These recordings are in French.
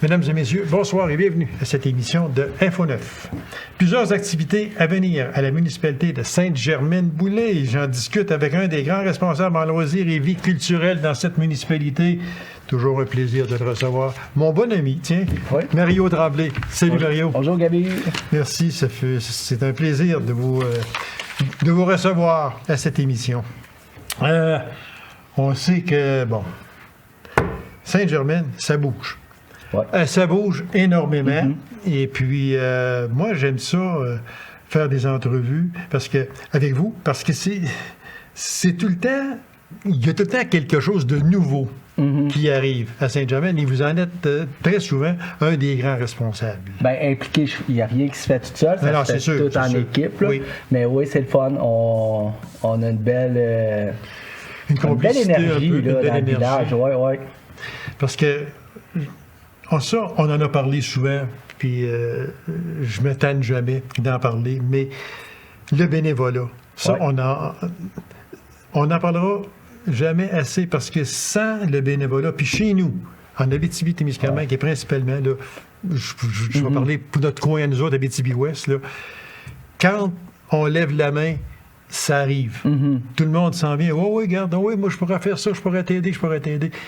Mesdames et messieurs, bonsoir et bienvenue à cette émission de Info 9. Plusieurs activités à venir à la municipalité de Sainte-Germaine-Boulay. J'en discute avec un des grands responsables en loisirs et vie culturelle dans cette municipalité. Toujours un plaisir de le recevoir. Mon bon ami, tiens, oui. Mario Tremblay. Salut Mario. Bonjour Gabi. Merci, c'est un plaisir de vous recevoir à cette émission. On sait que, Sainte-Germaine, ça bouge. Ouais. Ça bouge énormément. Mm-hmm. Et puis, moi, j'aime ça, faire des entrevues avec vous, parce que c'est tout le temps, il y a tout le temps quelque chose de nouveau qui arrive à Sainte-Germaine, et vous en êtes très souvent un des grands responsables. Bien, impliqué, il n'y a rien qui se fait tout seul, ça se fait tout en équipe. Là. Oui. Mais oui, c'est le fun. On a une belle... Une énergie là, dans le village. Ouais. Parce que on en a parlé souvent, puis je ne me tanne jamais d'en parler, mais le bénévolat, ça, on n'en parlera jamais assez, parce que sans le bénévolat, puis chez nous, en Abitibi-Témiscamingue, qui est principalement, là, je vais parler pour notre coin à nous autres, Abitibi-Ouest, là, quand on lève la main, ça arrive. Tout le monde s'en vient. Oui, regarde, moi je pourrais faire ça, je pourrais t'aider.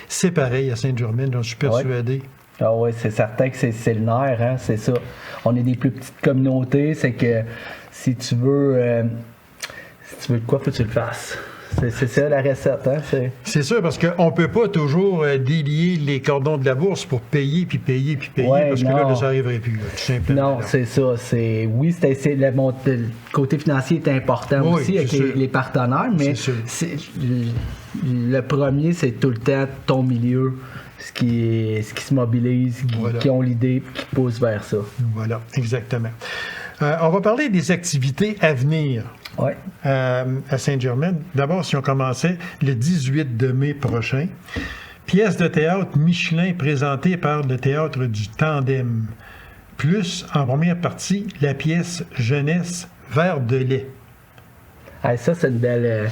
C'est pareil à Sainte-Germaine, j'en suis persuadé. Ah oui, c'est certain que c'est le nerf, hein, c'est ça. On est des plus petites communautés, c'est que si tu veux de quoi, faut que tu le fasses. C'est ça la recette, hein? C'est sûr, parce qu'on ne peut pas toujours délier les cordons de la bourse pour payer, parce que là, ça n'arriverait plus, là, tout simplement. Non, c'est ça. Oui, le côté financier est important aussi avec les partenaires, mais le premier, c'est tout le temps ton milieu, ce qui se mobilise, qui ont l'idée, qui pousse vers ça. Voilà, exactement. On va parler des activités à venir. Ouais. À Sainte-Germaine. D'abord, si on commençait le 18 de mai prochain, pièce de théâtre Michelin présentée par le Théâtre du Tandem. Plus, en première partie, la pièce Jeunesse Verre de lait. Ça, c'est une belle...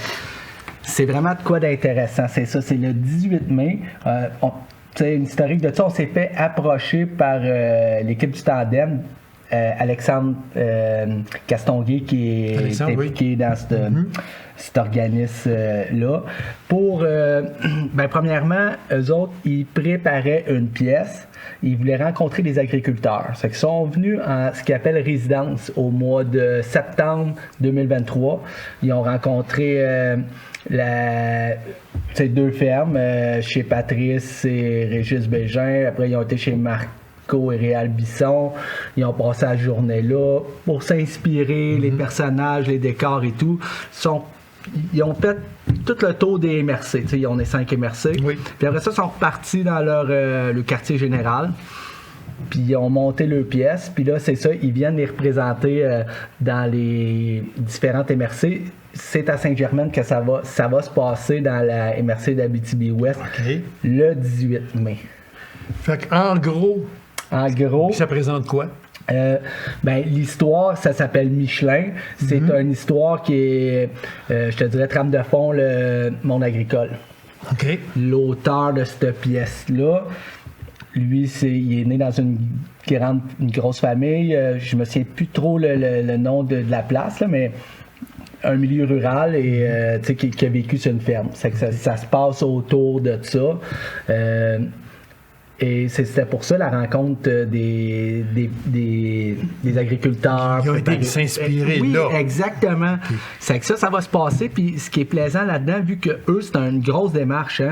c'est vraiment de quoi d'intéressant. C'est ça, c'est le 18 mai. C'est une historique de ça. On s'est fait approcher par l'équipe du Tandem. Alexandre Castonguay qui est impliqué dans cet organisme-là. Pour, premièrement, eux autres, ils préparaient une pièce. Ils voulaient rencontrer des agriculteurs. C'est qu'ils sont venus en ce qu'ils appellent résidence au mois de septembre 2023. Ils ont rencontré deux fermes, chez Patrice et Régis Bégin. Après, ils ont été chez Marco et Réal Bisson. Ils ont passé la journée là pour s'inspirer, les personnages, les décors et tout. Ils ont fait tout le tour des MRC. On est 5 MRC. Oui. Puis après ça, ils sont repartis dans le quartier général. Puis ils ont monté leurs pièces. Puis là, c'est ça, ils viennent les représenter dans les différentes MRC. C'est à Sainte-Germaine que ça va se passer dans la MRC d'Abitibi-Ouest le 18 mai. Fait qu'en gros, ça présente quoi? L'histoire, ça s'appelle Michelin. C'est une histoire qui est, je te dirais, trame de fond, le monde agricole. Okay. L'auteur de cette pièce-là, lui, il est né dans une grosse famille. Je me souviens plus trop le nom de la place, là, mais un milieu rural et qui a vécu sur une ferme. C'est que ça se passe autour de ça. Et c'était pour ça la rencontre des agriculteurs. Ils ont été s'inspirer là. Oui, exactement. Okay. C'est que ça va se passer. Puis ce qui est plaisant là-dedans, vu que eux, c'est une grosse démarche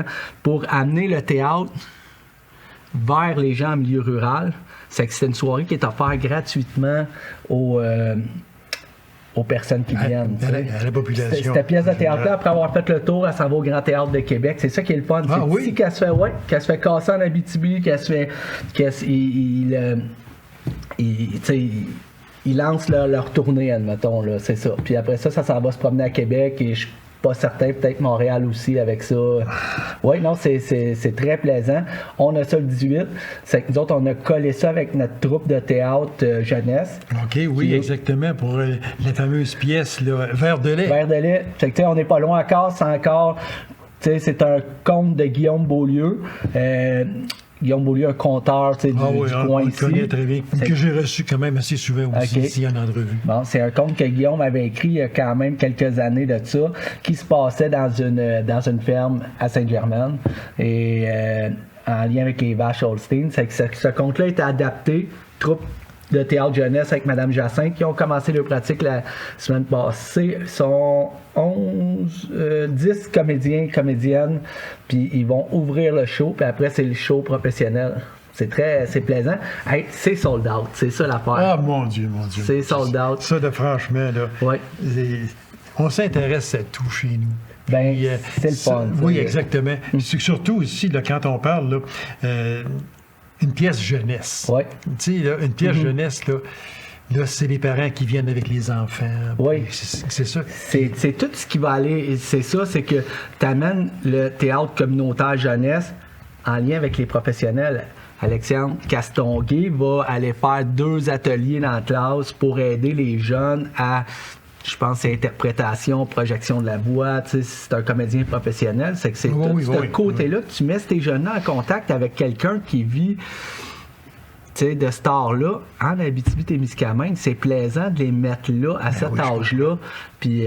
pour amener le théâtre vers les gens en milieu rural, c'est que c'est une soirée qui est offerte gratuitement aux personnes qui viennent. À la population. Cette pièce de théâtre-là, après avoir fait le tour, elle s'en va au Grand Théâtre de Québec. C'est ça qui est le fun. Ah, c'est ici qu'elle se fait casser en Abitibi, ils lancent leur tournée, admettons, là, c'est ça. Puis après ça s'en va se promener à Québec et je suis pas certain, peut-être Montréal aussi avec ça. Oui, non, c'est très plaisant. On a ça le 18. C'est que nous autres, on a collé ça avec notre troupe de théâtre jeunesse. OK, oui, exactement, pour la fameuse pièce, là, Verre de lait. Verre de lait. Fait que, on n'est pas loin encore, c'est un conte de Guillaume Beaulieu. Guillaume Beaulieu, un conteur du on coin le ici. connaît très bien, que j'ai reçu quand même assez souvent aussi Ok. ici en entrevue. Bon, c'est un conte que Guillaume avait écrit il y a quand même quelques années de ça, qui se passait dans une ferme à Saint-Germain et en lien avec les vaches Holstein. C'est que ce conte-là a été adapté, troupe de théâtre jeunesse avec Mme Jacinthe qui ont commencé leur pratique la semaine passée. Ils sont 10 comédiens, comédiennes, puis ils vont ouvrir le show, puis après c'est le show professionnel. C'est plaisant. Hey, c'est sold out, c'est ça l'affaire. Ah, mon Dieu. C'est sold out. Ça, franchement, là, Ouais. on s'intéresse à tout chez nous. Ben, Puis, c'est le fun. Oui, ça. exactement. C'est surtout ici, là, quand on parle, là, une pièce jeunesse. Ouais. Tu sais, là, une pièce jeunesse, là, c'est les parents qui viennent avec les enfants. Oui. C'est ça. C'est tout ce qui va aller, c'est ça, c'est que tu amènes le théâtre communautaire jeunesse en lien avec les professionnels. Alexandre Castonguay va aller faire 2 ateliers dans la classe pour aider les jeunes à, je pense, c'est interprétation, projection de la voix. Tu sais, c'est un comédien professionnel. C'est que c'est tout ce côté-là que tu mets tes jeunes-là en contact avec quelqu'un qui vit, tu sais, de cet art-là en Abitibi-Témiscamingue. C'est plaisant de les mettre là, à cet âge-là. Puis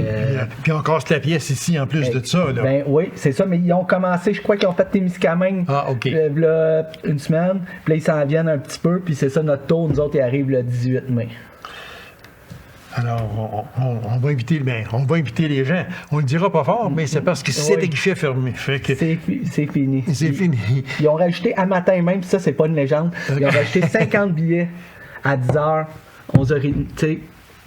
on casse la pièce ici en plus de ça. Là. Ben oui, c'est ça, mais ils ont commencé, je crois qu'ils ont fait Témiscamingue là, une semaine, puis là ils s'en viennent un petit peu, puis c'est ça notre tour, nous autres, il arrive le 18 mai. Alors, on va inviter les gens. On le dira pas fort, mais c'est parce que c'est des guichets fermés. Fait que c'est fini. C'est fini. Ils ont rajouté à matin même, puis ça, c'est pas une légende, ils ont rajouté 50 billets à 10h, 11h30. Tu sais,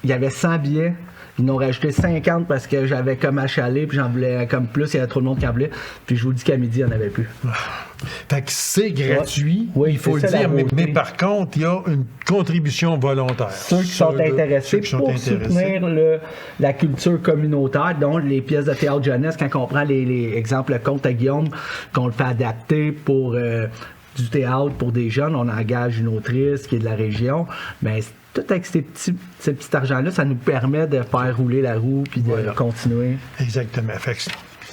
il y avait 100 billets. Ils n'ont rajouté 50 parce que j'avais comme achalé, puis j'en voulais comme plus, il y avait trop de monde qui en voulait. Puis je vous dis qu'à midi, il n'y en avait plus. Fait que c'est gratuit, oui, il faut le dire, mais par contre, il y a une contribution volontaire. Ceux qui sont intéressés pour soutenir la culture communautaire, donc les pièces de théâtre jeunesse, quand on prend les exemples, le conte à Guillaume, qu'on le fait adapter pour du théâtre pour des jeunes, on engage une autrice qui est de la région, mais tout avec ce petit argent-là, ça nous permet de faire rouler la roue puis de continuer. Exactement. Fait que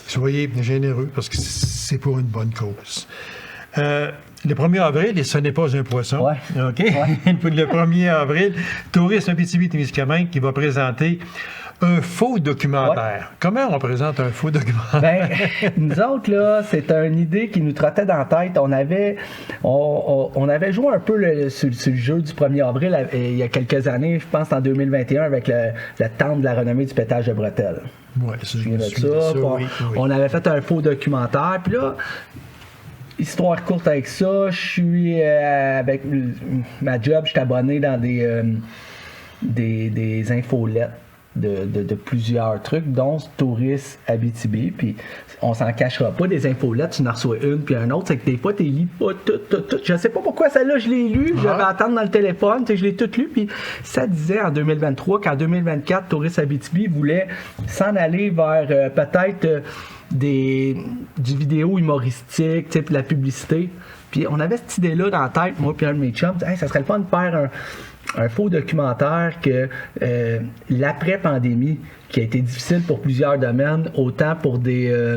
soyez généreux parce que c'est pour une bonne cause. Le 1er avril, et ce n'est pas un poisson. Ouais. OK? Ouais. Le 1er avril, Tourisme Abitibi-Témiscamingue qui va présenter un faux documentaire. Ouais. Comment on présente un faux documentaire? Ben, nous autres, là, c'est une idée qui nous trottait dans la tête. On avait joué un peu sur le jeu du 1er avril il y a quelques années, je pense en 2021, avec le temple de la renommée du pétage de bretelles. Oui, je me souviens de ça. On avait fait un faux documentaire, puis là, histoire courte avec ça, je suis avec ma job, je suis abonné dans des infolettes de plusieurs trucs, dont Tourisme Abitibi, puis on s'en cachera pas, des infolettes, tu en reçois une puis un autre, c'est que des fois, tu lis pas tout. Je sais pas pourquoi celle-là, je l'ai lu, je vais attendre dans le téléphone, je l'ai tout lu, puis ça disait en 2023 qu'en 2024, Tourisme Abitibi voulait s'en aller vers peut-être du vidéo humoristique, de la publicité. Puis on avait cette idée-là dans la tête, moi puis un de mes chums, hey, ça serait le fun de faire un faux documentaire que l'après-pandémie, qui a été difficile pour plusieurs domaines, autant pour des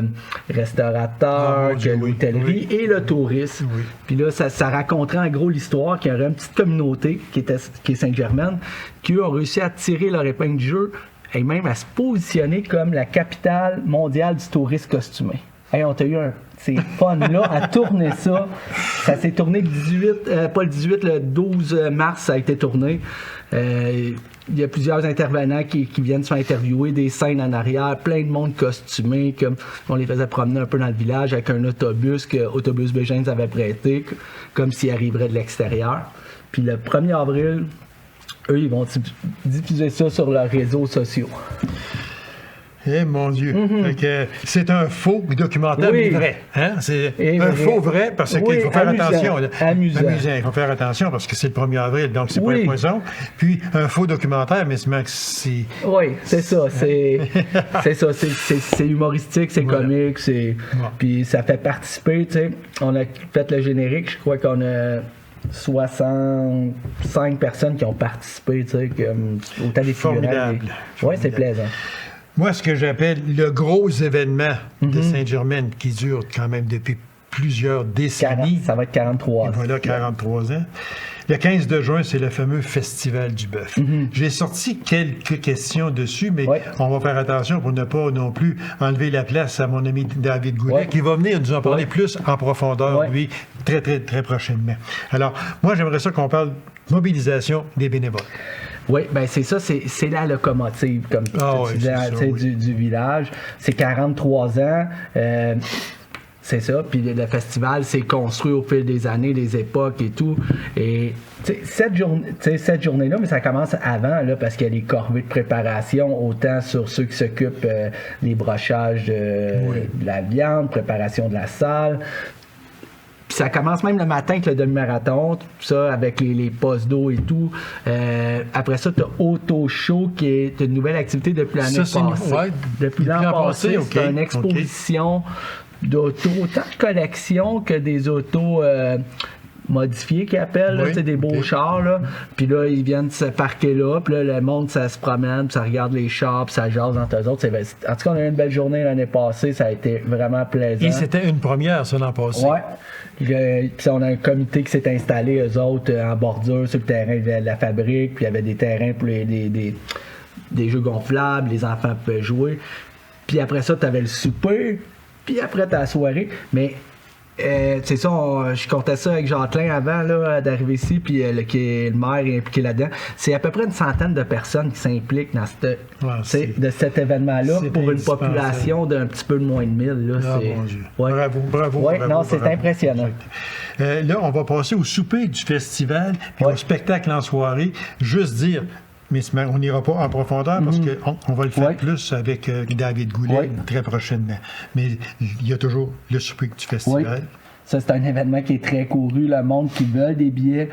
restaurateurs que l'hôtellerie et le tourisme. Oui. Puis là, ça raconterait en gros l'histoire qu'il y aurait une petite communauté qui est Saint-Germain, qui eux ont réussi à tirer leur épingle du jeu et même à se positionner comme la capitale mondiale du tourisme costumé. Hey, on t'a eu c'est fun-là à tourner ça. Ça s'est tourné le 12 mars, ça a été tourné. Il y a plusieurs intervenants qui viennent se faire interviewer, des scènes en arrière, plein de monde costumé, comme on les faisait promener un peu dans le village avec un autobus que Autobus Bégin avait prêté, comme s'ils arriveraient de l'extérieur. Puis le 1er avril, eux, ils vont diffuser ça sur leurs réseaux sociaux. Eh mon Dieu! C'est un faux documentaire, mais vrai. Hein? C'est un faux vrai parce qu'il faut faire attention. Amusant. Il faut faire attention parce que c'est le 1er avril, donc c'est pas un poison. Puis un faux documentaire, mais c'est... Oui, c'est ça. C'est ça. C'est humoristique, c'est comique. Puis ça fait participer, tu sais. On a fait le générique, je crois qu'on a 65 personnes qui ont participé, tu sais, autant des figurants. Oui, c'est plaisant. Moi, ce que j'appelle le gros événement de Saint-Germain qui dure quand même depuis plusieurs décennies. Ça va être 43 ans. Et voilà, 43 ans. Le 15 de juin, c'est le fameux Festival du bœuf. J'ai sorti quelques questions dessus, mais on va faire attention pour ne pas non plus enlever la place à mon ami David Goulet, qui va venir nous en parler plus en profondeur, lui, très, très, très prochainement. Alors, moi, j'aimerais ça qu'on parle mobilisation des bénévoles. Oui, bien c'est ça, c'est la locomotive, comme tu disais, du village. C'est 43 ans. C'est ça, puis le festival s'est construit au fil des années, des époques et tout. Et cette journée-là, mais ça commence avant, là, parce qu'il y a des corvées de préparation, autant sur ceux qui s'occupent des brochages de la viande, préparation de la salle. Puis ça commence même le matin avec le demi-marathon, tout ça, avec les postes d'eau et tout. Après ça, tu as Auto Show, qui est une nouvelle activité depuis l'année passée. Depuis l'an passé, c'est une exposition d'autos, autant de collections que des autos modifiés qu'ils appellent, là, des beaux chars. Là. Puis là, ils viennent se parquer là. Puis là, le monde, ça se promène, puis ça regarde les chars, puis ça jase entre eux autres. En tout cas, on a eu une belle journée l'année passée. Ça a été vraiment plaisant. Et c'était une première, ça, l'an passé. Oui. Puis on a un comité qui s'est installé, eux autres, en bordure sur le terrain de la fabrique. Puis il y avait des terrains pour des jeux gonflables. Les enfants pouvaient jouer. Puis après ça, tu avais le souper. Puis après, ta soirée. Mais c'est ça, je comptais ça avec Jacqueline avant là, d'arriver ici, puis le maire est impliqué là-dedans. C'est à peu près une centaine de personnes qui s'impliquent dans de cet événement-là pour une population d'un petit peu de moins de 1000. Là, mon Dieu. Bravo. Oui, non, c'est impressionnant. Là, on va passer au souper du festival, puis au spectacle en soirée. Juste dire... Mais on n'ira pas en profondeur parce qu'on va le faire plus avec David Goulet très prochainement. Mais il y a toujours le souper du festival. Oui. Ça, c'est un événement qui est très couru. Le monde qui veut des billets,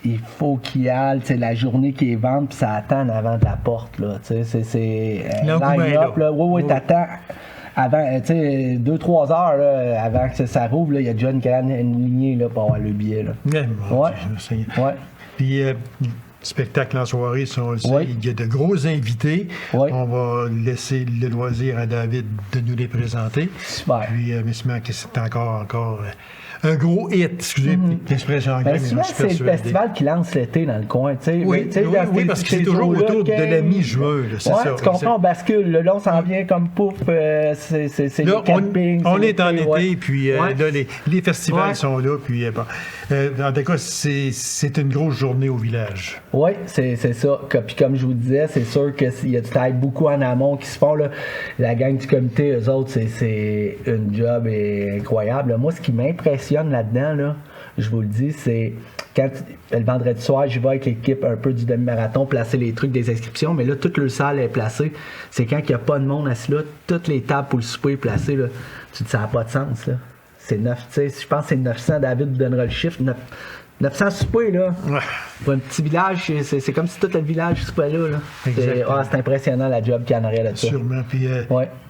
il faut qu'il y aille. La journée qui est vente, puis ça attend en avant de la porte. Là. C'est line-up. Oui, t'attends. Avant, 2-3 heures là, avant que ça rouvre, il y a déjà une lignée là, pour avoir le billet. Là. Puis... spectacle en soirée, il y a de gros invités. On va laisser le loisir à David de nous les présenter. Puis, c'est encore un gros hit, excusez l'expression anglaise. Souvent, c'est le festival qui lance l'été dans le coin. Oui, parce que c'est toujours autour de la mi-juin. C'est ça. Tu comprends, on bascule. Là, on s'en vient comme pouf. C'est le camping. On est en été, puis là, les festivals sont là. Puis, en tout cas, c'est une grosse journée au village. Oui, c'est ça. Puis comme je vous disais, c'est sûr qu'il y a du travail beaucoup en amont qui se font. Là. La gang du comité, eux autres, c'est une job incroyable. Moi, ce qui m'impressionne là-dedans, là, je vous le dis, c'est quand le vendredi soir, j'y vais avec l'équipe un peu du demi-marathon, placer les trucs des inscriptions, mais là, toute le salle est placée. C'est quand il n'y a pas de monde assis là, toutes les tables pour le souper sont placées. Là. Tu te dis, ça n'a pas de sens. Là. C'est 9, je pense que c'est 900, David vous donnera le chiffre. 900 soupers, là. Pour un petit village, c'est comme si tout le village soupait là. C'est impressionnant la job qu'il y en aurait là-dessus. Sûrement. Puis,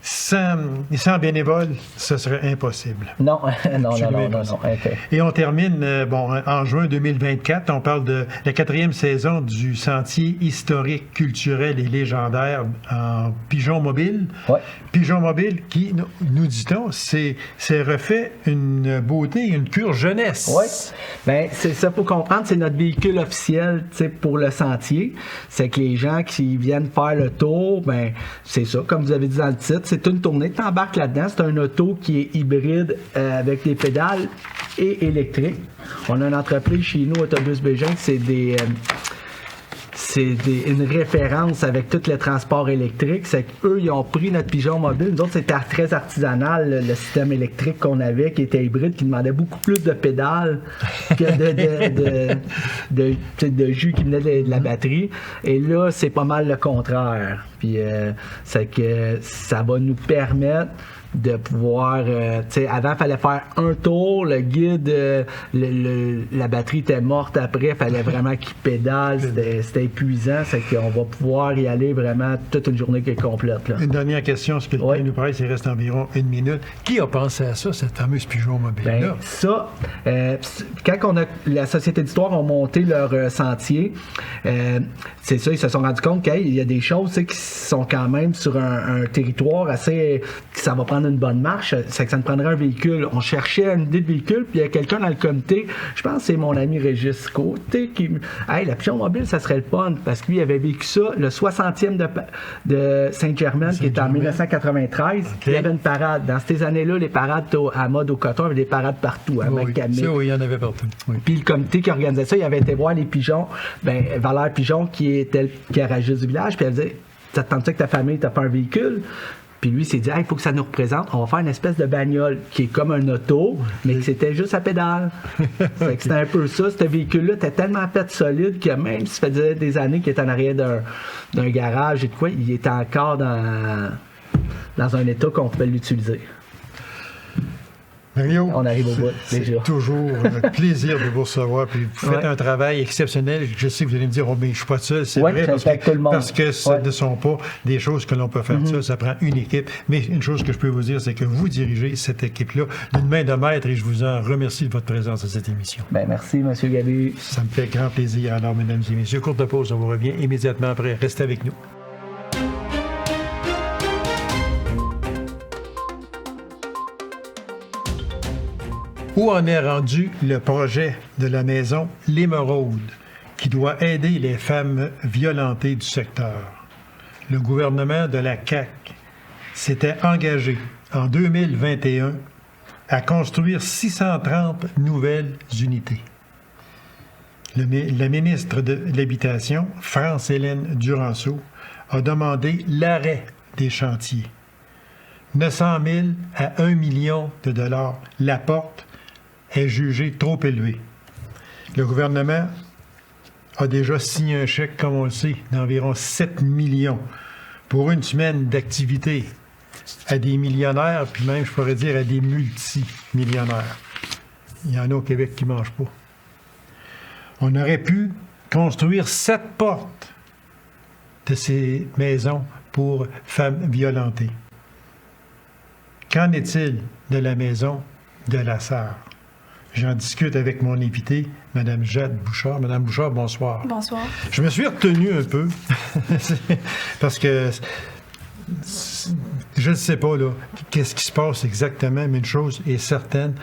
sans bénévoles, ce serait impossible. Non. Okay. Et on termine, en juin 2024, on parle de la 4e saison du Sentier historique, culturel et légendaire en Pigeon Mobile. Pigeon Mobile qui, nous dit-on, c'est refait une beauté, une cure jeunesse. Oui. Bien, c'est ça, pour comprendre, c'est notre véhicule officiel pour le sentier. C'est que les gens qui viennent faire le tour, ben c'est ça, comme vous avez dit dans le titre, c'est une tournée. Tu embarques là-dedans, c'est un auto qui est hybride avec des pédales et électrique. On a une entreprise chez nous, Autobus Bégin, c'est une référence avec tout le transport électrique. C'est qu'eux, ils ont pris notre pigeon mobile. Nous autres, c'était très artisanal, le système électrique qu'on avait, qui était hybride, qui demandait beaucoup plus de pédales que de jus qui venait de la batterie. Et là, c'est pas mal le contraire. Puis, c'est que ça va nous permettre de pouvoir, avant il fallait faire un tour, le guide, la batterie était morte après, il fallait vraiment qu'il pédale, c'était épuisant, c'est qu'on va pouvoir y aller vraiment toute une journée qui est complète. Là. Une dernière question, ce que le nous presse, il reste environ 1 minute. Qui a pensé à ça, cette fameuse pigeon mobile-là? Ça, quand la Société d'Histoire ont monté leur sentier, c'est ça, ils se sont rendus compte qu'il y a des choses qui sont quand même sur un territoire assez... Ça va prendre une bonne marche, c'est que ça nous prendrait un véhicule. On cherchait une idée de véhicule, puis il y a quelqu'un dans le comité, je pense que c'est mon ami Régis Côté, qui me... Hey, la pigeon mobile, ça serait le fun, parce que lui, il avait vécu ça, le 60e de Saint-Germain, qui était en 1993. Okay. Il y avait une parade. Dans ces années-là, les parades à mode au coton, il y avait des parades partout, à Macamé. Oui, il y en avait partout. Oui. Puis le comité qui organisait ça, il avait été voir les pigeons, Valère Pigeon, qui était le garagiste du village, puis elle disait, ça te tente-tu que ta famille t'as pas un véhicule? Puis lui, il s'est dit, il faut que ça nous représente. On va faire une espèce de bagnole qui est comme un auto, mais que c'était juste à pédale. Fait que c'était un peu ça. Ce véhicule-là était tellement fait solide que même si ça faisait des années qu'il était en arrière d'un garage et de quoi, il était encore dans un état qu'on pouvait l'utiliser. Mario, On arrive au bout, déjà. c'est toujours un plaisir de vous recevoir. Puis vous faites un travail exceptionnel. Je sais que vous allez me dire, oh, mais je ne suis pas seul. C'est vrai, parce que ce ne sont pas des choses que l'on peut faire seul. Ça prend une équipe. Mais une chose que je peux vous dire, c'est que vous dirigez cette équipe-là d'une main de maître et je vous en remercie de votre présence à cette émission. Merci, M. Gabu. Ça me fait grand plaisir. Alors, mesdames et messieurs, courte pause, on vous revient immédiatement après. Restez avec nous. Où en est rendu le projet de la maison L'Émeraude, qui doit aider les femmes violentées du secteur? Le gouvernement de la CAQ s'était engagé en 2021 à construire 630 nouvelles unités. La ministre de l'Habitation, France-Hélène Duranceau, a demandé l'arrêt des chantiers. 900 000 à 1 million de dollars l'apport est jugé trop élevé. Le gouvernement a déjà signé un chèque, comme on le sait, d'environ 7 millions pour une semaine d'activité à des millionnaires, puis même, je pourrais dire, à des multimillionnaires. Il y en a au Québec qui ne mangent pas. On aurait pu construire 7 portes de ces maisons pour femmes violentées. Qu'en est-il de la maison de la Sarre? J'en discute avec mon invité, Mme Jade Bouchard. Mme Bouchard, bonsoir. Bonsoir. Je me suis retenu un peu, parce que je ne sais pas là, qu'est-ce qui se passe exactement, mais une chose est certaine,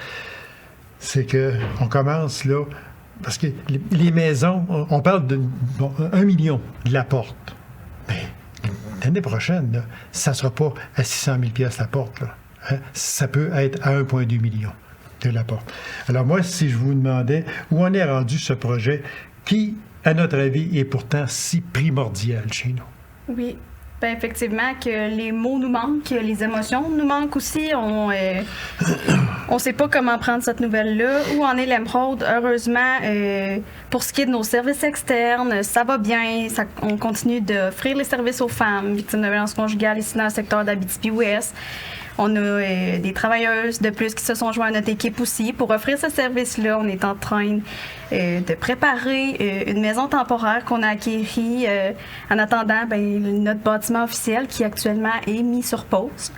c'est qu'on commence là, parce que les maisons, on parle de 1 million de la porte. Mais l'année prochaine, là, ça ne sera pas à 600 000 $ la porte. Là. Hein? Ça peut être à 1,2 million de la porte. Alors moi, si je vous demandais où en est rendu ce projet qui, à notre avis, est pourtant si primordial chez nous. Oui. Ben effectivement, que les mots nous manquent, que les émotions nous manquent aussi. On sait pas comment prendre cette nouvelle-là. Où en est l'Émeraude? Heureusement, pour ce qui est de nos services externes, ça va bien. On continue d'offrir les services aux femmes victimes de violences conjugales ici dans le secteur d'Abitibi-Ouest. On a des travailleuses de plus qui se sont joints à notre équipe aussi. Pour offrir ce service-là, on est en train de préparer une maison temporaire qu'on a acquérie en attendant notre bâtiment officiel qui actuellement est mis sur pause.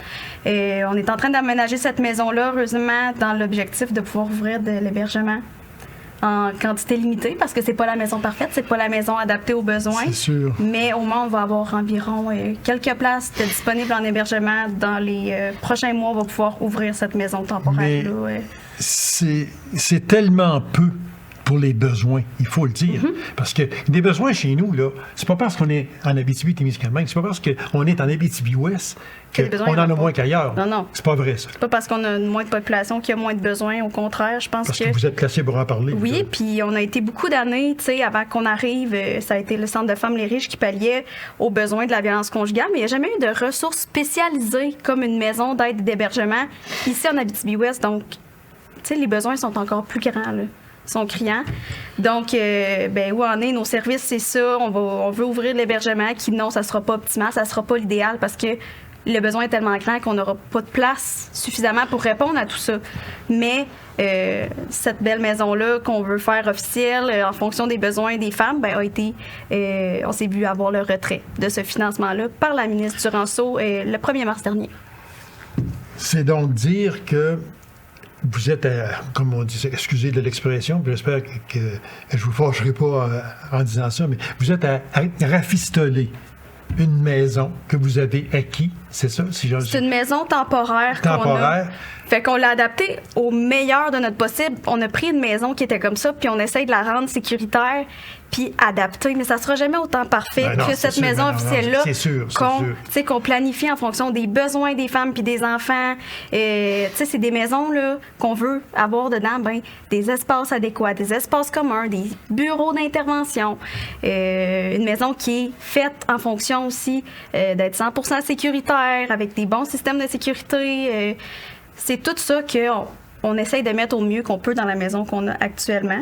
On est en train d'aménager cette maison-là, heureusement, dans l'objectif de pouvoir ouvrir de l'hébergement en quantité limitée, parce que c'est pas la maison parfaite, c'est pas la maison adaptée aux besoins. C'est sûr. Mais au moins, on va avoir environ quelques places disponibles en hébergement. Dans les prochains mois, on va pouvoir ouvrir cette maison temporaire-là. C'est tellement peu pour les besoins, il faut le dire. Parce que des besoins chez nous, là, c'est pas parce qu'on est en Abitibi-Témiscamingue, c'est pas parce qu'on est en Abitibi-Ouest qu'on en a moins qu'ailleurs. Non. C'est pas vrai, ça. C'est pas parce qu'on a moins de population qu'il y a moins de besoins. Au contraire, je pense parce que vous êtes placé pour en parler. Oui, puis on a été beaucoup d'années, tu sais, avant qu'on arrive, ça a été le Centre de femmes Les Riches qui palliait aux besoins de la violence conjugale, mais il n'y a jamais eu de ressources spécialisées comme une maison d'aide et d'hébergement ici en Abitibi-Ouest. Donc, tu sais, les besoins sont encore plus grands, là. Sont criants. Donc, où en est nos services, c'est ça. On veut ouvrir l'hébergement qui, non, ça sera pas optimal, ça sera pas l'idéal parce que le besoin est tellement grand qu'on n'aura pas de place suffisamment pour répondre à tout ça. Mais cette belle maison-là qu'on veut faire officielle en fonction des besoins des femmes, a été, on s'est vu avoir le retrait de ce financement-là par la ministre Duranceau le 1er mars dernier. C'est donc dire que vous êtes, comme on dit, excusez de l'expression, puis j'espère que je ne vous fâcherai pas en disant ça, mais vous êtes à rafistoler une maison que vous avez acquis, c'est ça? C'est une maison temporaire. Temporaire. Fait qu'on l'a adaptée au meilleur de notre possible. On a pris une maison qui était comme ça, puis on essaye de la rendre sécuritaire, puis adaptée. Mais ça sera jamais autant parfait Ben non, que c'est cette sûr, maison ben non, officielle-là. c'est sûr, c'est sûr. Qu'on planifie en fonction des besoins des femmes puis des enfants. C'est des maisons là, qu'on veut avoir dedans des espaces adéquats, des espaces communs, des bureaux d'intervention. Une maison qui est faite en fonction aussi d'être 100% sécuritaire, avec des bons systèmes de sécurité. C'est tout ça qu'on essaye de mettre au mieux qu'on peut dans la maison qu'on a actuellement.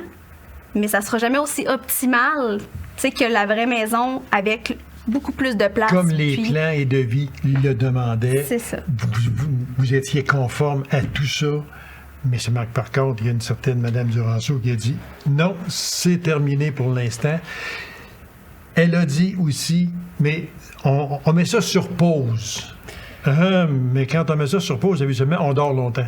Mais ça sera jamais aussi optimal que la vraie maison avec beaucoup plus de place. Comme les plans et devis le demandaient. C'est ça. Vous étiez conforme à tout ça. Mais par contre, il y a une certaine Mme Duranceau qui a dit non, c'est terminé pour l'instant. Elle a dit aussi, mais on met ça sur pause. Mais quand on met ça sur pause, habituellement, on dort longtemps.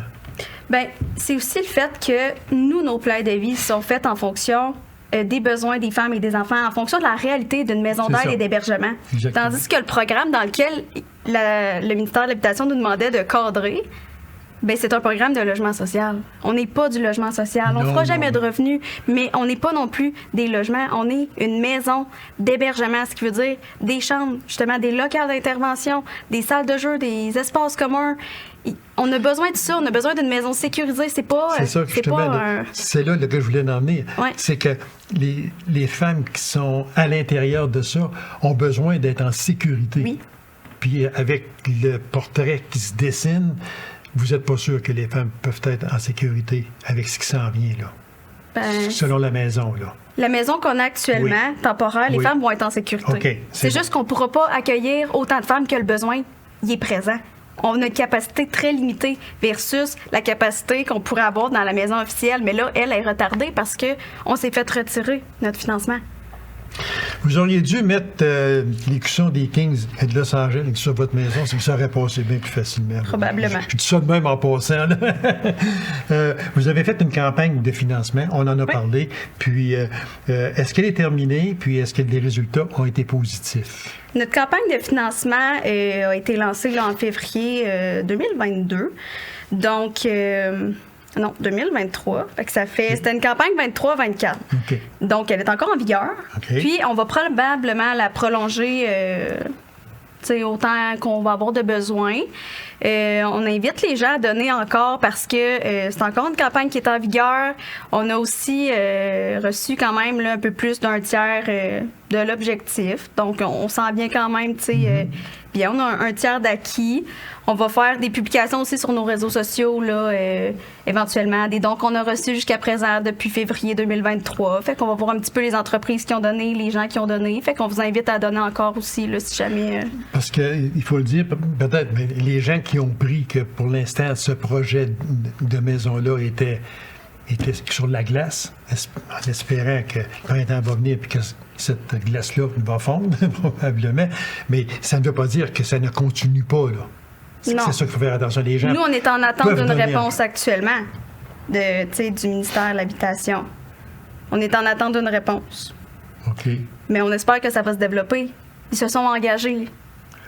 C'est aussi le fait que nous, nos plans de vie sont faits en fonction des besoins des femmes et des enfants, en fonction de la réalité d'une maison d'aide et d'hébergement. Exactement. Tandis que le programme dans lequel le ministère de l'Habitation nous demandait de cadrer, c'est un programme de logement social. On n'est pas du logement social. On ne fera jamais de revenus, mais on n'est pas non plus des logements. On est une maison d'hébergement, ce qui veut dire des chambres, justement, des locales d'intervention, des salles de jeu, des espaces communs. On a besoin de ça. On a besoin d'une maison sécurisée. C'est pas. C'est ça, justement. C'est là que je voulais en venir. Ouais. C'est que les femmes qui sont à l'intérieur de ça ont besoin d'être en sécurité. Oui. Puis avec le portrait qui se dessine, vous n'êtes pas sûr que les femmes peuvent être en sécurité avec ce qui s'en vient, là. Selon la maison, là. La maison qu'on a actuellement, temporaire, les femmes vont être en sécurité. Okay, c'est juste qu'on ne pourra pas accueillir autant de femmes que le besoin y est présent. On a une capacité très limitée versus la capacité qu'on pourrait avoir dans la maison officielle. Mais là, elle est retardée parce qu'on s'est fait retirer notre financement. Vous auriez dû mettre les cuissons des Kings et de Los Angeles sur votre maison, ça aurait passé bien plus facilement. Probablement. Je dis ça de même en passant. Vous avez fait une campagne de financement, on en a parlé. Puis, est-ce qu'elle est terminée? Puis, est-ce que les résultats ont été positifs? Notre campagne de financement a été lancée là, en février 2022. Donc... non, 2023. Fait que c'était une campagne 23-24. Okay. Donc, elle est encore en vigueur. Okay. Puis, on va probablement la prolonger autant qu'on va avoir de besoins. On invite les gens à donner encore parce que c'est encore une campagne qui est en vigueur. On a aussi reçu quand même là, un peu plus d'un tiers de l'objectif. Donc, on sent bien quand même, bien, on a un tiers d'acquis. On va faire des publications aussi sur nos réseaux sociaux, là, éventuellement, des dons qu'on a reçus jusqu'à présent depuis février 2023. Fait qu'on va voir un petit peu les entreprises qui ont donné, les gens qui ont donné. Fait qu'on vous invite à donner encore aussi, là, si jamais... Parce qu'il faut le dire, peut-être, mais les gens qui ont pris que pour l'instant, ce projet de maison-là était sur la glace, en espérant que le printemps va venir et que cette glace-là va fondre, probablement. Mais ça ne veut pas dire que ça ne continue pas, là. Non. C'est ça qu'il faut faire attention. Les gens. Nous, on est en attente d'une donner réponse actuellement du ministère de l'Habitation. On est en attente d'une réponse. OK. Mais on espère que ça va se développer. Ils se sont engagés.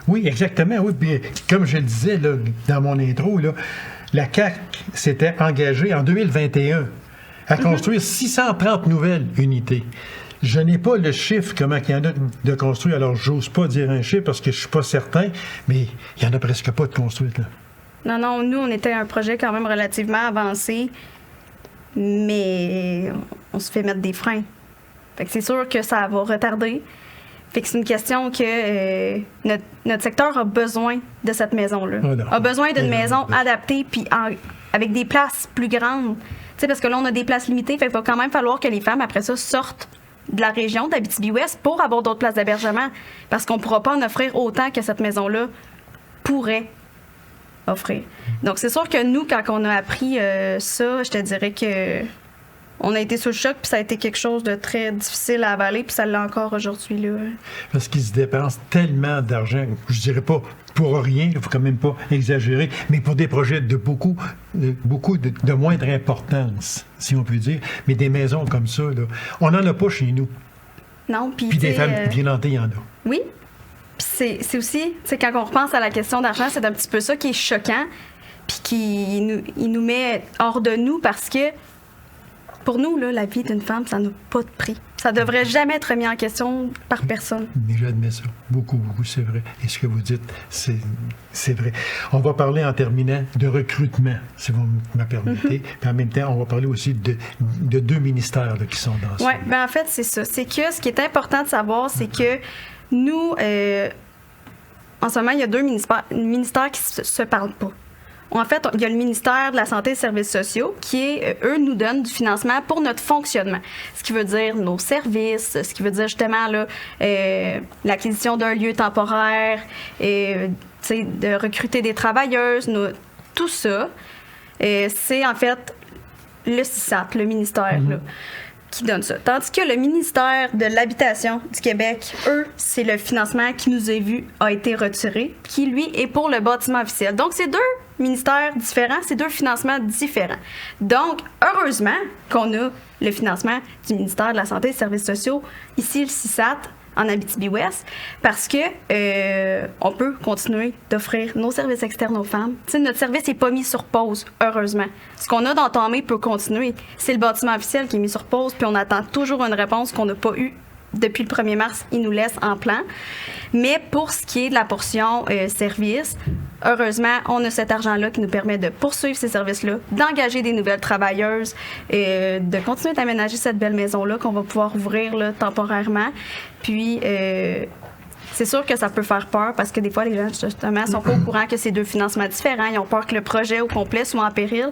Oui, exactement. Oui. Puis, comme je le disais là, dans mon intro, là, la CAQ s'était engagée en 2021 à construire 630 nouvelles unités. Je n'ai pas le chiffre, comment il y en a de construits, alors j'ose pas dire un chiffre parce que je suis pas certain, mais il y en a presque pas de construites, là. Non, nous, on était un projet quand même relativement avancé, mais on se fait mettre des freins. Fait que c'est sûr que ça va retarder. Fait que c'est une question que notre secteur a besoin de cette maison-là. A besoin d'une maison adaptée puis avec des places plus grandes. Tu sais, parce que là, on a des places limitées, fait qu'il va quand même falloir que les femmes, après ça, sortent de la région d'Abitibi-Ouest pour avoir d'autres places d'hébergement. Parce qu'on ne pourra pas en offrir autant que cette maison-là pourrait offrir. Donc, c'est sûr que nous, quand on a appris ça, je te dirais que on a été sous le choc, puis ça a été quelque chose de très difficile à avaler, puis ça l'est encore aujourd'hui, là. Parce qu'ils se dépensent tellement d'argent, je dirais pas pour rien, il ne faut quand même pas exagérer, mais pour des projets de beaucoup de moindre importance, si on peut dire. Mais des maisons comme ça, là, on n'en a pas chez nous. Non, puis des femmes bien nantées, il y en a. Oui. Puis c'est aussi, tu sais, quand on repense à la question d'argent, c'est un petit peu ça qui est choquant, puis il nous met hors de nous parce que, pour nous, là, la vie d'une femme, ça n'a pas de prix. Ça devrait jamais être mis en question par personne. Mais j'admets ça. Beaucoup, c'est vrai. Et ce que vous dites, c'est vrai. On va parler en terminant de recrutement, si vous me permettez. Puis en même temps, on va parler aussi de deux ministères là, qui sont dans ça. Oui, bien en fait, c'est ça. C'est que ce qui est important de savoir, c'est que nous, en ce moment, il y a deux ministères qui se parlent pas. En fait, il y a le ministère de la Santé et des Services sociaux qui, eux, nous donnent du financement pour notre fonctionnement. Ce qui veut dire nos services, ce qui veut dire justement là, l'acquisition d'un lieu temporaire, de recruter des travailleuses, tout ça. C'est en fait le CISAT, le ministère, là, qui donne ça. Tandis que le ministère de l'Habitation du Québec, eux, c'est le financement qui nous est vu a été retiré, qui, lui, est pour le bâtiment officiel. Donc, c'est deux ministères différents, c'est deux financements différents. Donc, heureusement qu'on a le financement du ministère de la Santé et des Services sociaux, ici, le CISAT, en Abitibi-Ouest, parce que on peut continuer d'offrir nos services externes aux femmes. T'sais, notre service n'est pas mis sur pause, heureusement. Ce qu'on a d'entamé peut continuer. C'est le bâtiment officiel qui est mis sur pause, puis on attend toujours une réponse qu'on n'a pas eue depuis le 1er mars. Ils nous laissent en plan. Mais pour ce qui est de la portion service, heureusement, on a cet argent-là qui nous permet de poursuivre ces services-là, d'engager des nouvelles travailleuses, de continuer d'aménager cette belle maison-là qu'on va pouvoir ouvrir là, temporairement. Puis, c'est sûr que ça peut faire peur parce que des fois, les gens, justement, sont pas au courant que c'est deux financements différents. Ils ont peur que le projet au complet soit en péril,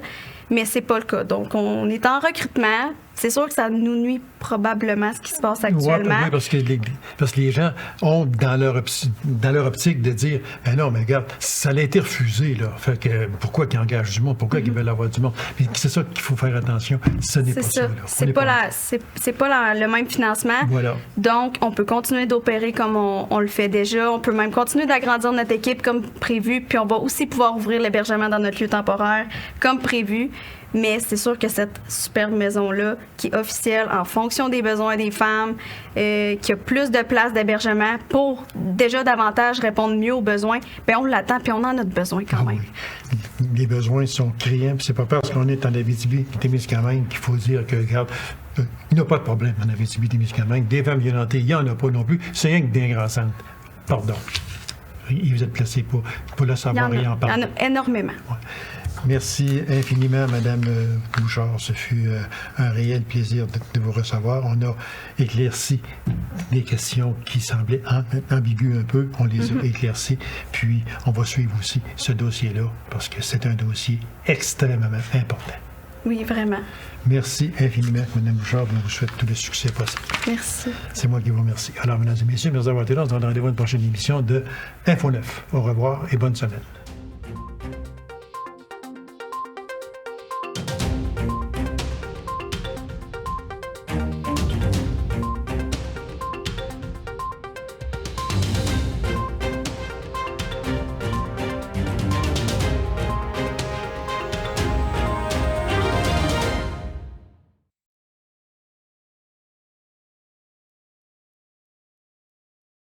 mais c'est pas le cas. Donc, on est en recrutement. C'est sûr que ça nous nuit probablement ce qui se passe actuellement. Oui, parce que les gens ont dans leur optique de dire ben non, mais regarde, ça a été refusé, là. Fait que pourquoi qu'ils engagent du monde? Pourquoi qu'ils veulent avoir du monde? Mais c'est ça qu'il faut faire attention. Ce n'est pas ça. Là. C'est pas le même financement. Voilà. Donc, on peut continuer d'opérer comme on le fait déjà. On peut même continuer d'agrandir notre équipe comme prévu. Puis on va aussi pouvoir ouvrir l'hébergement dans notre lieu temporaire comme prévu. Mais c'est sûr que cette superbe maison-là, qui est officielle en fonction des besoins des femmes, qui a plus de places d'hébergement pour déjà davantage répondre mieux aux besoins, bien on l'attend puis on en a besoin quand même. Oui. Les besoins sont criants, puis c'est pas parce qu'on est en Abitibi-Témiscamingue qu'il faut dire que, regarde, il n'y a pas de problème en Abitibi-Témiscamingue. Des femmes violentées, il n'y en a pas non plus. C'est rien que des grands centres. Pardon. Et vous êtes placé pour le savoir et en parler. Il y en a énormément. Ouais. Merci infiniment, Madame Bouchard. Ce fut un réel plaisir de vous recevoir. On a éclairci des questions qui semblaient ambiguës un peu. On les a éclaircies. Puis, on va suivre aussi ce dossier-là parce que c'est un dossier extrêmement important. Oui, vraiment. Merci infiniment, Mme Bouchard. Je vous souhaite tout le succès possible. Merci. C'est moi qui vous remercie. Alors, mesdames et messieurs, merci d'avoir été là. On se donne rendez-vous à une prochaine émission de Info 9. Au revoir et bonne semaine.